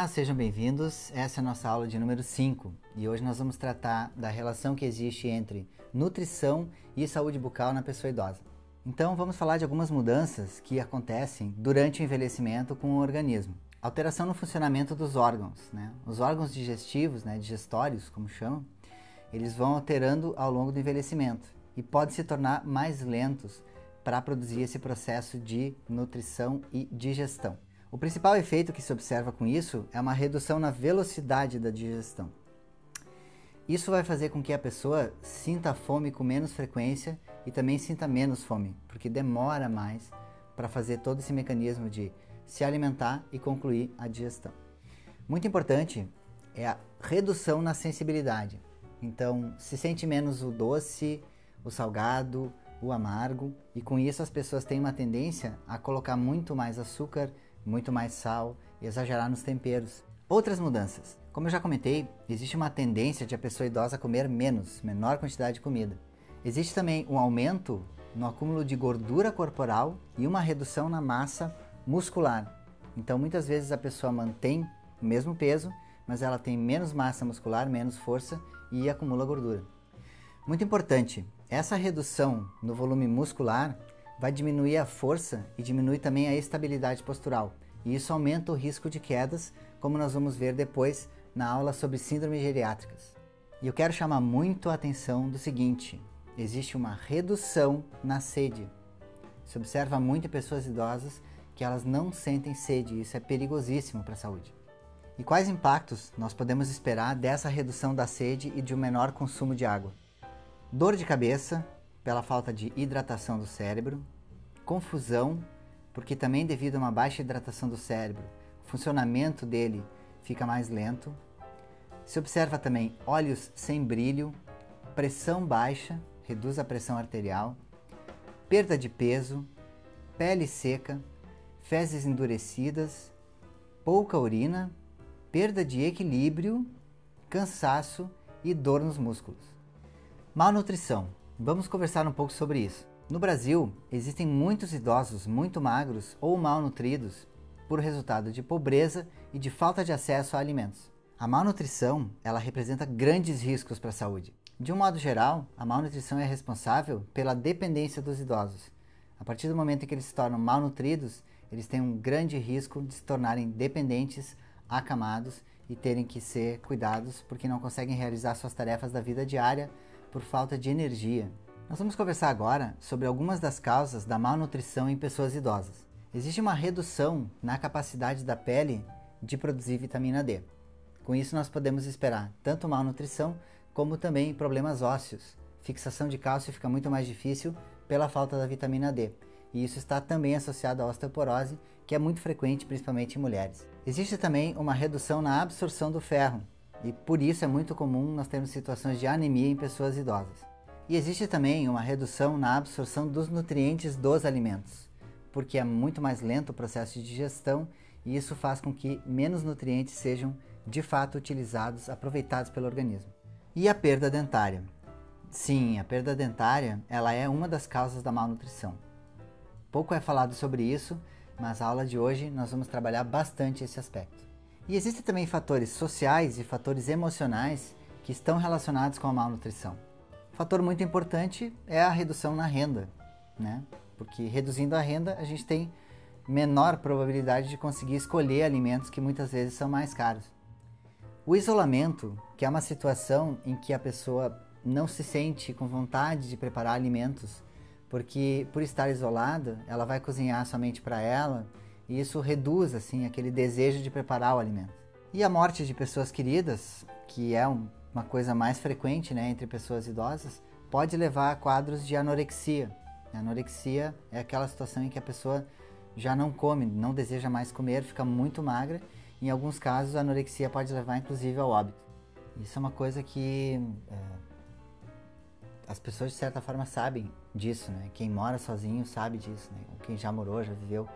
Olá, sejam bem-vindos. Essa é a nossa aula de número 5 e hoje nós vamos tratar da relação que existe entre nutrição e saúde bucal na pessoa idosa. Então vamos falar de algumas mudanças que acontecem durante o envelhecimento com o organismo. Alteração no funcionamento dos órgãos, né? Os órgãos digestivos, digestórios, como chamam, eles vão alterando ao longo do envelhecimento e podem se tornar mais lentos para produzir esse processo de nutrição e digestão. O principal efeito que se observa com isso é uma redução na velocidade da digestão. Isso vai fazer com que a pessoa sinta fome com menos frequência e também sinta menos fome, porque demora mais para fazer todo esse mecanismo de se alimentar e concluir a digestão. Muito importante é a redução na sensibilidade. Então, se sente menos o doce, o salgado, o amargo, e com isso as pessoas têm uma tendência a colocar muito mais açúcar, muito mais sal e exagerar nos temperos. Outras mudanças. Como eu já comentei, existe uma tendência de a pessoa idosa comer menor quantidade de comida. Existe também um aumento no acúmulo de gordura corporal e uma redução na massa muscular. Então, muitas vezes a pessoa mantém o mesmo peso, mas ela tem menos massa muscular, menos força e acumula gordura. Muito importante, essa redução no volume muscular vai diminuir a força e diminui também a estabilidade postural. E isso aumenta o risco de quedas, como nós vamos ver depois na aula sobre síndromes geriátricas. E eu quero chamar muito a atenção do seguinte: existe uma redução na sede. Se observa muito em pessoas idosas que elas não sentem sede, e isso é perigosíssimo para a saúde. E quais impactos nós podemos esperar dessa redução da sede e de um menor consumo de água? Dor de cabeça, pela falta de hidratação do cérebro, confusão, porque também devido a uma baixa hidratação do cérebro, o funcionamento dele fica mais lento. Se observa também olhos sem brilho, pressão baixa, reduz a pressão arterial, perda de peso, pele seca, fezes endurecidas, pouca urina, perda de equilíbrio, cansaço e dor nos músculos. Malnutrição. Vamos conversar um pouco sobre isso. No Brasil, existem muitos idosos muito magros ou malnutridos por resultado de pobreza e de falta de acesso a alimentos. A malnutrição, ela representa grandes riscos para a saúde. De um modo geral, a malnutrição é responsável pela dependência dos idosos. A partir do momento em que eles se tornam malnutridos, eles têm um grande risco de se tornarem dependentes, acamados e terem que ser cuidados porque não conseguem realizar suas tarefas da vida diária por falta de energia. Nós vamos conversar agora sobre algumas das causas da malnutrição em pessoas idosas. Existe uma redução na capacidade da pele de produzir vitamina D. Com isso nós podemos esperar tanto malnutrição como também problemas ósseos. Fixação de cálcio fica muito mais difícil pela falta da vitamina D. E isso está também associado à osteoporose, que é muito frequente principalmente em mulheres. Existe também uma redução na absorção do ferro. E por isso é muito comum nós termos situações de anemia em pessoas idosas. E existe também uma redução na absorção dos nutrientes dos alimentos, porque é muito mais lento o processo de digestão e isso faz com que menos nutrientes sejam de fato utilizados, aproveitados pelo organismo. E a perda dentária? Sim, a perda dentária ela é uma das causas da malnutrição. Pouco é falado sobre isso, mas na aula de hoje nós vamos trabalhar bastante esse aspecto. E existem também fatores sociais e fatores emocionais que estão relacionados com a malnutrição. Um fator muito importante é a redução na renda, Porque reduzindo a renda a gente tem menor probabilidade de conseguir escolher alimentos que muitas vezes são mais caros. O isolamento, que é uma situação em que a pessoa não se sente com vontade de preparar alimentos, porque por estar isolada ela vai cozinhar somente para ela, e isso reduz aquele desejo de preparar o alimento. E a morte de pessoas queridas, que é uma coisa mais frequente entre pessoas idosas, pode levar a quadros de anorexia. A anorexia é aquela situação em que a pessoa já não come, não deseja mais comer, fica muito magra. Em alguns casos, a anorexia pode levar inclusive ao óbito. Isso é uma coisa que as pessoas de certa forma sabem disso, Quem mora sozinho sabe disso, Quem já morou, já viveu.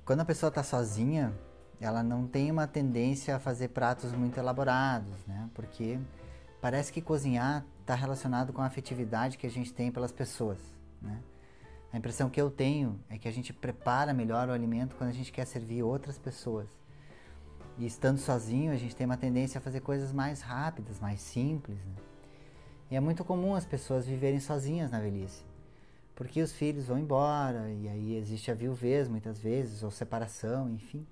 Quando a pessoa está sozinha, ela não tem uma tendência a fazer pratos muito elaborados, Porque parece que cozinhar está relacionado com a afetividade que a gente tem pelas pessoas, A impressão que eu tenho é que a gente prepara melhor o alimento quando a gente quer servir outras pessoas. E estando sozinho, a gente tem uma tendência a fazer coisas mais rápidas, mais simples, né? E é muito comum as pessoas viverem sozinhas na velhice, porque os filhos vão embora e aí existe a viuvez muitas vezes, ou separação, enfim.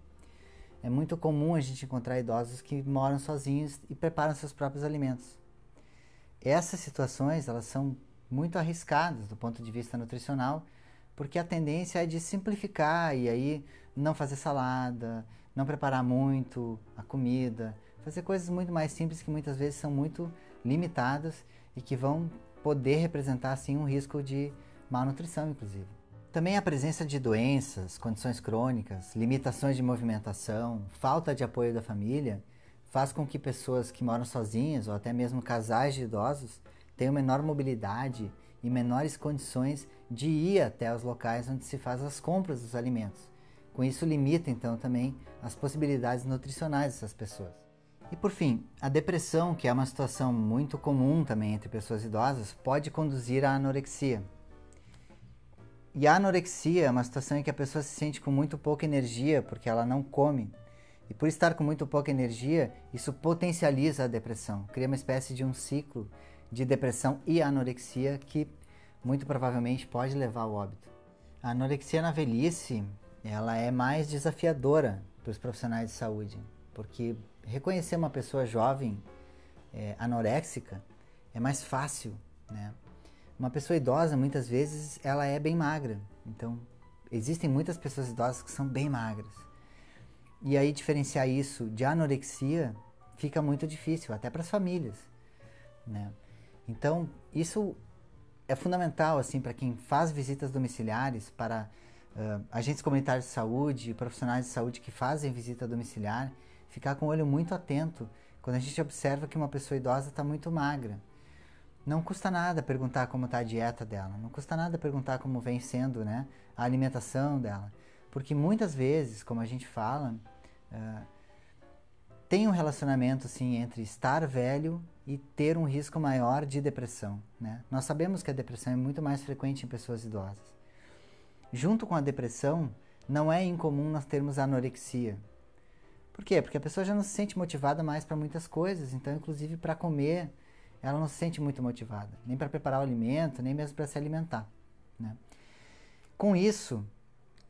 É muito comum a gente encontrar idosos que moram sozinhos e preparam seus próprios alimentos. Essas situações, elas são muito arriscadas do ponto de vista nutricional, porque a tendência é de simplificar e aí não fazer salada, não preparar muito a comida, fazer coisas muito mais simples que muitas vezes são muito limitadas e que vão poder representar assim um risco de malnutrição, inclusive. Também a presença de doenças, condições crônicas, limitações de movimentação, falta de apoio da família, faz com que pessoas que moram sozinhas ou até mesmo casais de idosos tenham menor mobilidade e menores condições de ir até os locais onde se faz as compras dos alimentos. Com isso limita então também as possibilidades nutricionais dessas pessoas. E por fim, a depressão, que é uma situação muito comum também entre pessoas idosas, pode conduzir à anorexia. E a anorexia é uma situação em que a pessoa se sente com muito pouca energia porque ela não come. E por estar com muito pouca energia, isso potencializa a depressão, cria uma espécie de um ciclo de depressão e anorexia que muito provavelmente pode levar ao óbito. A anorexia na velhice, ela é mais desafiadora para os profissionais de saúde, porque reconhecer uma pessoa jovem anoréxica é mais fácil, né? Uma pessoa idosa, muitas vezes, ela é bem magra. Então, existem muitas pessoas idosas que são bem magras. E aí, diferenciar isso de anorexia fica muito difícil, até para as famílias, né? Então, isso é fundamental, assim, para quem faz visitas domiciliares, para agentes comunitários de saúde, profissionais de saúde que fazem visita domiciliar, ficar com o olho muito atento quando a gente observa que uma pessoa idosa está muito magra. Não custa nada perguntar como está a dieta dela, não custa nada perguntar como vem sendo, né, a alimentação dela, porque muitas vezes, como a gente fala, tem um relacionamento sim, entre estar velho e ter um risco maior de depressão, né? Nós sabemos que a depressão é muito mais frequente em pessoas idosas. Junto com a depressão, não é incomum nós termos anorexia. Por quê? Porque a pessoa já não se sente motivada mais para muitas coisas, então inclusive para comer, ela não se sente muito motivada, nem para preparar o alimento, nem mesmo para se alimentar, né? Com isso,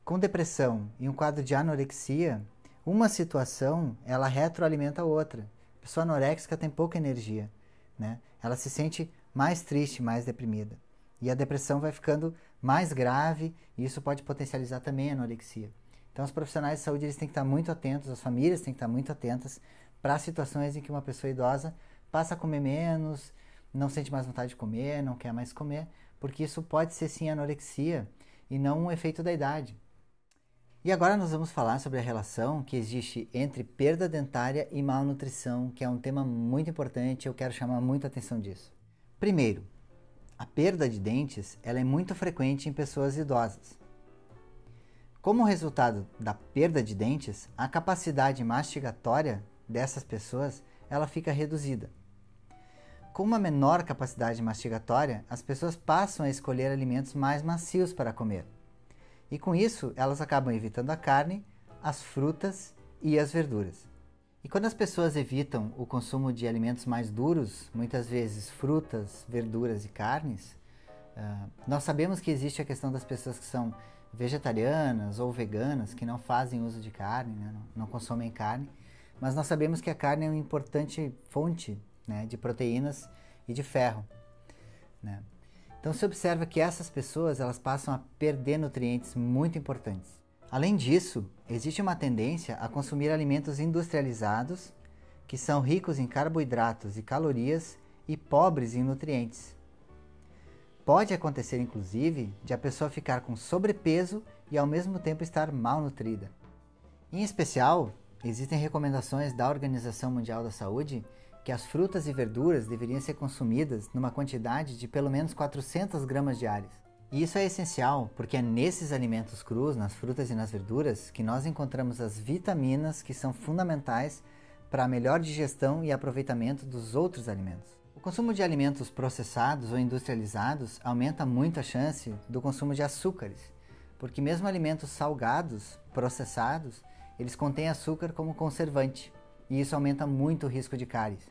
com depressão e um quadro de anorexia, uma situação, ela retroalimenta a outra. A pessoa anoréxica tem pouca energia, né? Ela se sente mais triste, mais deprimida. E a depressão vai ficando mais grave e isso pode potencializar também a anorexia. Então, os profissionais de saúde eles têm que estar muito atentos, as famílias têm que estar muito atentas para situações em que uma pessoa idosa passa a comer menos, não sente mais vontade de comer, não quer mais comer, porque isso pode ser sim anorexia e não um efeito da idade. E agora nós vamos falar sobre a relação que existe entre perda dentária e malnutrição, que é um tema muito importante e eu quero chamar muita atenção disso. Primeiro, a perda de dentes ela é muito frequente em pessoas idosas. Como resultado da perda de dentes, a capacidade mastigatória dessas pessoas ela fica reduzida. Com uma menor capacidade mastigatória, as pessoas passam a escolher alimentos mais macios para comer. E com isso, elas acabam evitando a carne, as frutas e as verduras. E quando as pessoas evitam o consumo de alimentos mais duros, muitas vezes frutas, verduras e carnes, nós sabemos que existe a questão das pessoas que são vegetarianas ou veganas, que não fazem uso de carne, né, não consomem carne, mas nós sabemos que a carne é uma importante fonte, né, de proteínas e de ferro, né? Então se observa que essas pessoas elas passam a perder nutrientes muito importantes. Além disso, existe uma tendência a consumir alimentos industrializados que são ricos em carboidratos e calorias e pobres em nutrientes. Pode acontecer inclusive de a pessoa ficar com sobrepeso e ao mesmo tempo estar mal nutrida. Em especial, existem recomendações da Organização Mundial da Saúde que as frutas e verduras deveriam ser consumidas numa quantidade de pelo menos 400 gramas diárias. E isso é essencial porque é nesses alimentos crus, nas frutas e nas verduras, que nós encontramos as vitaminas que são fundamentais para a melhor digestão e aproveitamento dos outros alimentos. O consumo de alimentos processados ou industrializados aumenta muito a chance do consumo de açúcares, porque mesmo alimentos salgados, processados, eles contêm açúcar como conservante, e isso aumenta muito o risco de cáries.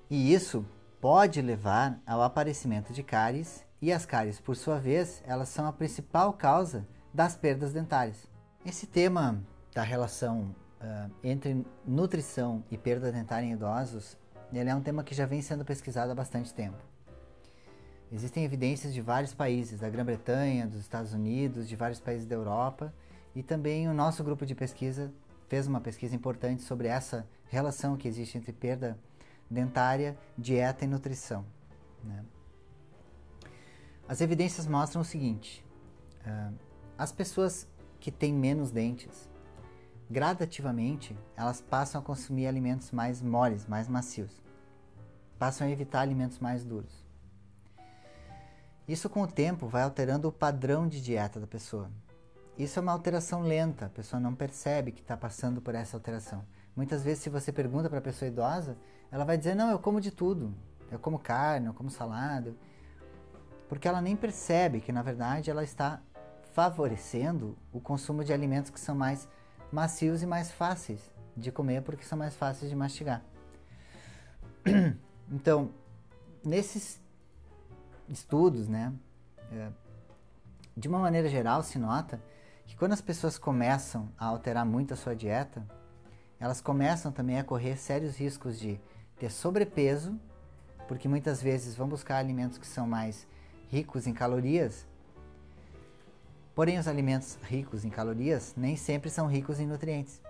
E isso pode levar ao aparecimento de cáries, e as cáries, por sua vez, elas são a principal causa das perdas dentárias. Esse tema da relação entre nutrição e perda dentária em idosos, ele é um tema que já vem sendo pesquisado há bastante tempo. Existem evidências de vários países, da Grã-Bretanha, dos Estados Unidos, de vários países da Europa, e também o nosso grupo de pesquisa fez uma pesquisa importante sobre essa relação que existe entre perda dentária, dieta e nutrição, né? As evidências mostram o seguinte: as pessoas que têm menos dentes, gradativamente, elas passam a consumir alimentos mais moles, mais macios. Passam a evitar alimentos mais duros. Isso, com o tempo, vai alterando o padrão de dieta da pessoa. Isso é uma alteração lenta, a pessoa não percebe que está passando por essa alteração. Muitas vezes, se você pergunta para a pessoa idosa, ela vai dizer: não, eu como de tudo. Eu como carne, eu como salada. Porque ela nem percebe que, na verdade, ela está favorecendo o consumo de alimentos que são mais macios e mais fáceis de comer, porque são mais fáceis de mastigar. Então, nesses estudos, né, de uma maneira geral, se nota que quando as pessoas começam a alterar muito a sua dieta, elas começam também a correr sérios riscos de ter sobrepeso, porque muitas vezes vão buscar alimentos que são mais ricos em calorias. Porém, os alimentos ricos em calorias nem sempre são ricos em nutrientes.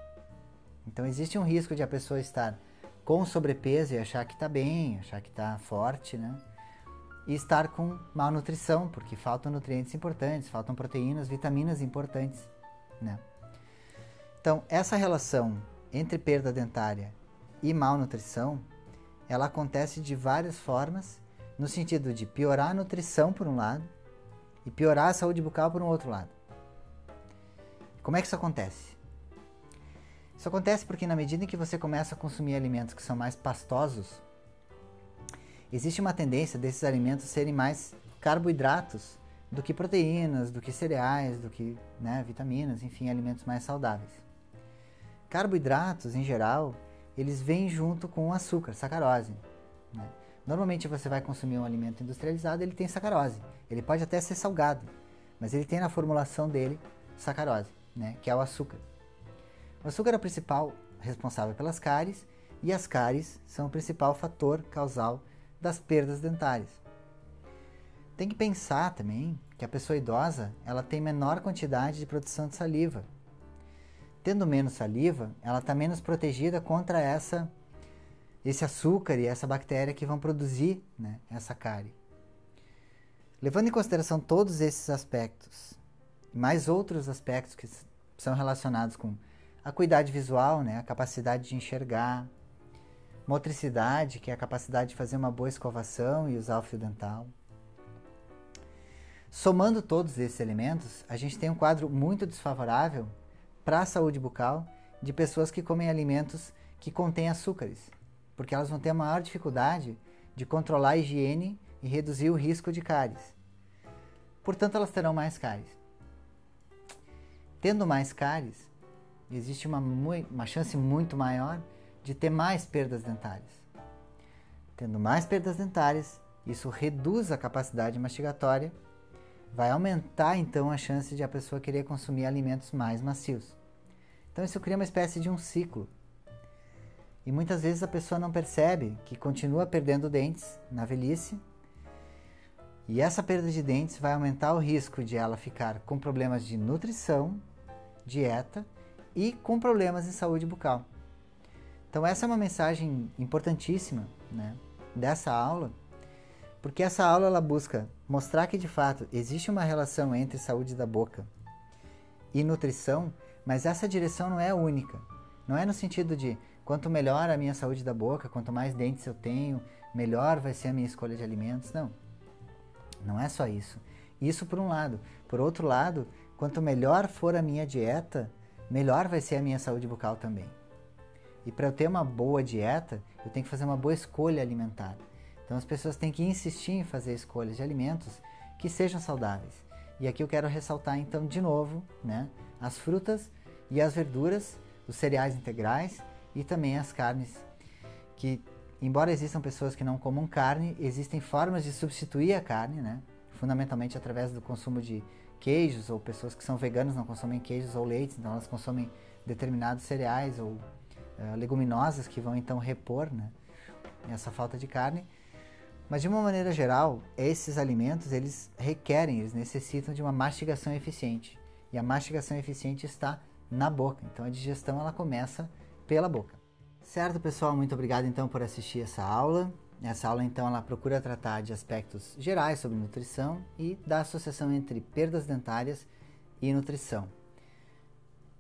Então, existe um risco de a pessoa estar com sobrepeso e achar que está bem, achar que está forte, né? E estar com malnutrição, porque faltam nutrientes importantes, faltam proteínas, vitaminas importantes, né? Então, essa relação entre perda dentária e malnutrição, ela acontece de várias formas, no sentido de piorar a nutrição por um lado, e piorar a saúde bucal por um outro lado. Como é que isso acontece? Isso acontece porque na medida em que você começa a consumir alimentos que são mais pastosos, existe uma tendência desses alimentos serem mais carboidratos do que proteínas, do que cereais, do que, né, vitaminas, enfim, alimentos mais saudáveis. Carboidratos, em geral, eles vêm junto com açúcar, sacarose, né? Normalmente você vai consumir um alimento industrializado, ele tem sacarose. Ele pode até ser salgado, mas ele tem na formulação dele sacarose, né, que é o açúcar. O açúcar é o principal responsável pelas cáries, e as cáries são o principal fator causal das perdas dentárias. Tem que pensar também que a pessoa idosa, ela tem menor quantidade de produção de saliva. Tendo menos saliva, ela está menos protegida contra esse açúcar e essa bactéria que vão produzir, né, essa cárie. Levando em consideração todos esses aspectos, mais outros aspectos que são relacionados com a acuidade visual, né, a capacidade de enxergar, motricidade, que é a capacidade de fazer uma boa escovação e usar o fio dental. Somando todos esses elementos, a gente tem um quadro muito desfavorável para a saúde bucal de pessoas que comem alimentos que contêm açúcares, porque elas vão ter a maior dificuldade de controlar a higiene e reduzir o risco de cáries. Portanto, elas terão mais cáries. Tendo mais cáries, existe uma chance muito maior de ter mais perdas dentárias. Tendo mais perdas dentárias, isso reduz a capacidade mastigatória, vai aumentar então a chance de a pessoa querer consumir alimentos mais macios. Então isso cria uma espécie de um ciclo. E muitas vezes a pessoa não percebe que continua perdendo dentes na velhice, e essa perda de dentes vai aumentar o risco de ela ficar com problemas de nutrição, dieta e com problemas em saúde bucal. Então essa é uma mensagem importantíssima, né, dessa aula, porque essa aula ela busca mostrar que de fato existe uma relação entre saúde da boca e nutrição, mas essa direção não é única. Não é no sentido de quanto melhor a minha saúde da boca, quanto mais dentes eu tenho, melhor vai ser a minha escolha de alimentos. Não, não é só isso. Isso por um lado. Por outro lado, quanto melhor for a minha dieta, melhor vai ser a minha saúde bucal também. E para eu ter uma boa dieta, eu tenho que fazer uma boa escolha alimentar. Então as pessoas têm que insistir em fazer escolhas de alimentos que sejam saudáveis. E aqui eu quero ressaltar então de novo, né, as frutas e as verduras, os cereais integrais e também as carnes, que embora existam pessoas que não comam carne, existem formas de substituir a carne, né, fundamentalmente através do consumo de queijos, ou pessoas que são veganas não consomem queijos ou leites, então elas consomem determinados cereais ou leguminosas que vão então repor, né, essa falta de carne. Mas de uma maneira geral, esses alimentos eles necessitam de uma mastigação eficiente. E a mastigação eficiente está na boca. Então a digestão ela começa pela boca. Certo, pessoal? Muito obrigado então por assistir essa aula. Essa aula então ela procura tratar de aspectos gerais sobre nutrição e da associação entre perdas dentárias e nutrição.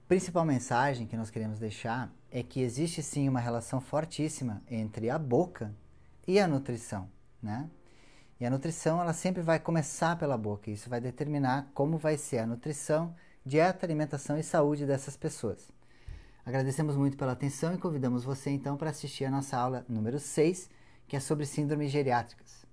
A principal mensagem que nós queremos deixar é que existe sim uma relação fortíssima entre a boca e a nutrição, né? E a nutrição ela sempre vai começar pela boca, e isso vai determinar como vai ser a nutrição, dieta, alimentação e saúde dessas pessoas. Agradecemos muito pela atenção e convidamos você então para assistir a nossa aula número 6, que é sobre síndromes geriátricas.